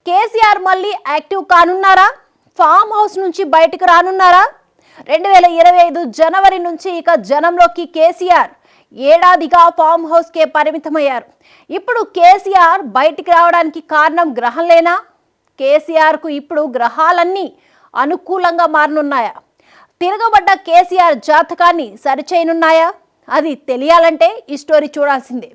కేసీఆర్ మళ్ళీ active కానున్నారా? Farm house నుంచి బయటకు రానున్నారా? 2025 జనవరి నుంచి ఇక జనంలోకి కేసీఆర్ ఏడాదిగా ఫామ్ హౌస్ కే పరిమితమయ్యారు. ఇప్పుడు కేసీఆర్ బయటికి రావడానికి కారణం గ్రహంలేనా? కేసీఆర్ కు ఇప్పుడు గ్రహాలన్నీ అనుకూలంగా మారనున్నాయా? తిరగబడ్డ కేసీఆర్ జాతకాన్ని సరిచేయనున్నాయా? అది తెలియాలంటే ఈ స్టోరీ చూడాల్సిందే.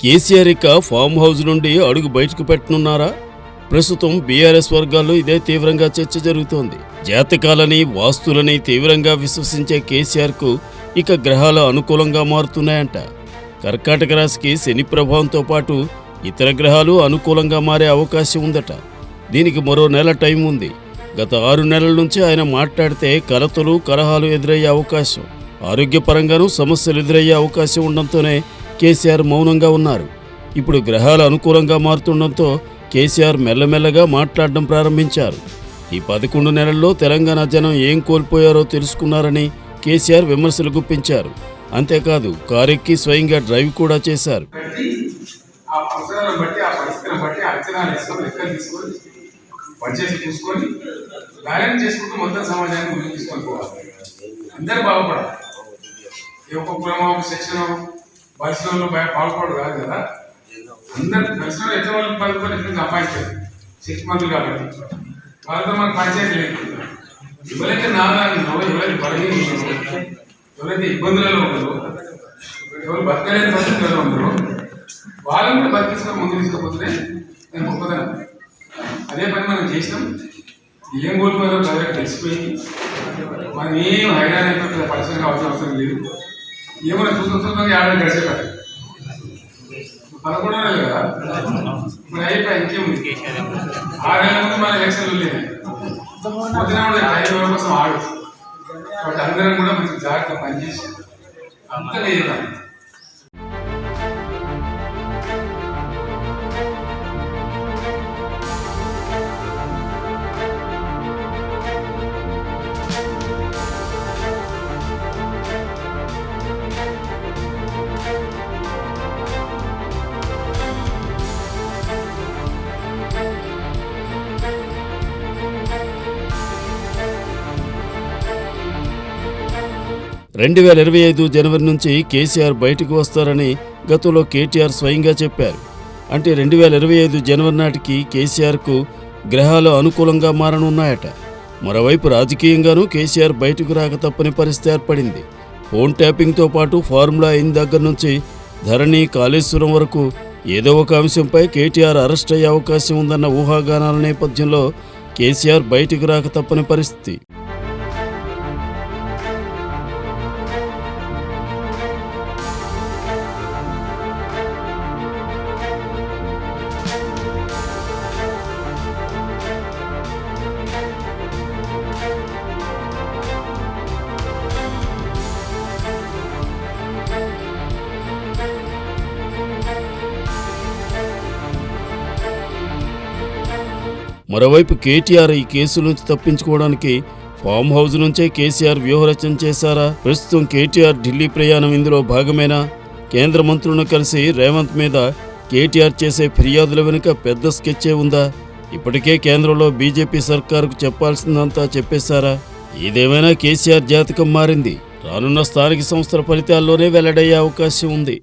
కేసీఆర్ ఇక ఫామ్ హౌస్ నుండి అడుగు బయటకు పెట్టనున్నారా? ప్రస్తుతం బీఆర్ఎస్ వర్గాల్లో ఇదే తీవ్రంగా చర్చ జరుగుతోంది. జాతకాలని వాస్తులని తీవ్రంగా విశ్వసించే కేసీఆర్కు ఇక గ్రహాలు అనుకూలంగా మారుతున్నాయంట. కర్కాటక రాశికి శని ప్రభావంతో పాటు ఇతర గ్రహాలు అనుకూలంగా మారే అవకాశం ఉందట. దీనికి మరో నెల టైం ఉంది. గత 6 నెలల నుంచి ఆయన మాట్లాడితే కలతలు కలహాలు ఎదురయ్యే అవకాశం, ఆరోగ్యపరంగానూ సమస్యలు ఎదురయ్యే అవకాశం ఉండడంతోనే కేసీఆర్ మౌనంగా ఉన్నారు. ఇప్పుడు గ్రహాలు అనుకూలంగా మారుతుండటంతో కేసీఆర్ మెల్లమెల్లగా మాట్లాడడం ప్రారంభించారు. ఈ 11 నెలల్లో తెలంగాణ జనం ఏం కోల్పోయారో తెలుసుకున్నారని కేసీఆర్ విమర్శలు గుప్పించారు. అంతేకాదు కారెక్కి స్వయంగా డ్రైవ్ కూడా చేశారు. పరిశ్రమలో పాల్పడు కాదు కదా, అందరు పరిశ్రమలు ఎట్లా వాళ్ళు పలుకొని ఎట్లా సంపాదించారు 6 మంత్లు కాబట్టి వాళ్ళతో మనకు పంచాయతీ లేదు. ఎవరైతే నాలుగు ఎవరైతే బలహీన ఉన్నారో, ఎవరైతే ఇబ్బందులలో ఉన్నారో, ఎవరు బతకలేని పరిస్థితుల్లో ఉన్నారో వాళ్ళని కూడా బతికించుకొని ముందు తీసుకుపోతే నేను గొప్పదనం. అదే పని మనం చేసినాం. ఏం కోల్పోయారో ప్రజలకు తెలిసిపోయింది. మనం ఏం హైరాణ అయిపోతుంది, పరిశ్రమ కావాల్సిన అవసరం లేదు. ఏమైనా చూస్తుందో ఏడాది గడిచేపారు 11 నెలలు కదా, మరి అయిపోయి ఇంకేముంది. 6 నెలల ముందు మన ఎలక్షన్లు లేదు, పొద్దున 5 రోజుల కోసం ఆడు. కాబట్టి అందరం కూడా మంచి జాగ్రత్త పనిచేసి అంత లేదు. 2025 జనవరి నుంచి కేసీఆర్ బయటకు వస్తారని గతంలో కేటీఆర్ స్వయంగా చెప్పారు. అంటే 2025 జనవరి నాటికి కేసీఆర్కు గ్రహాలు అనుకూలంగా మారనున్నాయట. మరోవైపు రాజకీయంగానూ కేసీఆర్ బయటకు రాక తప్పని పరిస్థితి ఏర్పడింది. ఫోన్ ట్యాపింగ్తో పాటు ఫార్ములా 1 దగ్గర నుంచి ధరణి కాళేశ్వరం వరకు ఏదో ఒక అంశంపై కేటీఆర్ అరెస్ట్ అయ్యే అవకాశం ఉందన్న ఊహాగానాల నేపథ్యంలో కేసీఆర్ బయటకు రాక తప్పని పరిస్థితి. మరోవైపు కేటీఆర్ ఈ కేసు నుంచి తప్పించుకోవడానికి ఫామ్ హౌస్ నుంచే కేసీఆర్ వ్యూహరచన చేశారా? ప్రస్తుతం కేటీఆర్ ఢిల్లీ ప్రయాణం ఇందులో భాగమేనా? కేంద్ర మంత్రులను కలిసి రేవంత్ మీద కేటీఆర్ చేసే ఫిర్యాదుల వెనుక పెద్ద స్కెచ్చే ఉందా? ఇప్పటికే కేంద్రంలో బీజేపీ సర్కారుకు చెప్పాల్సిందంతా చెప్పేశారా? ఏదేమైనా కేసీఆర్ జాతకం మారింది. రానున్న స్థానిక సంస్థల ఫలితాల్లోనే వెల్లడయ్యే అవకాశం ఉంది.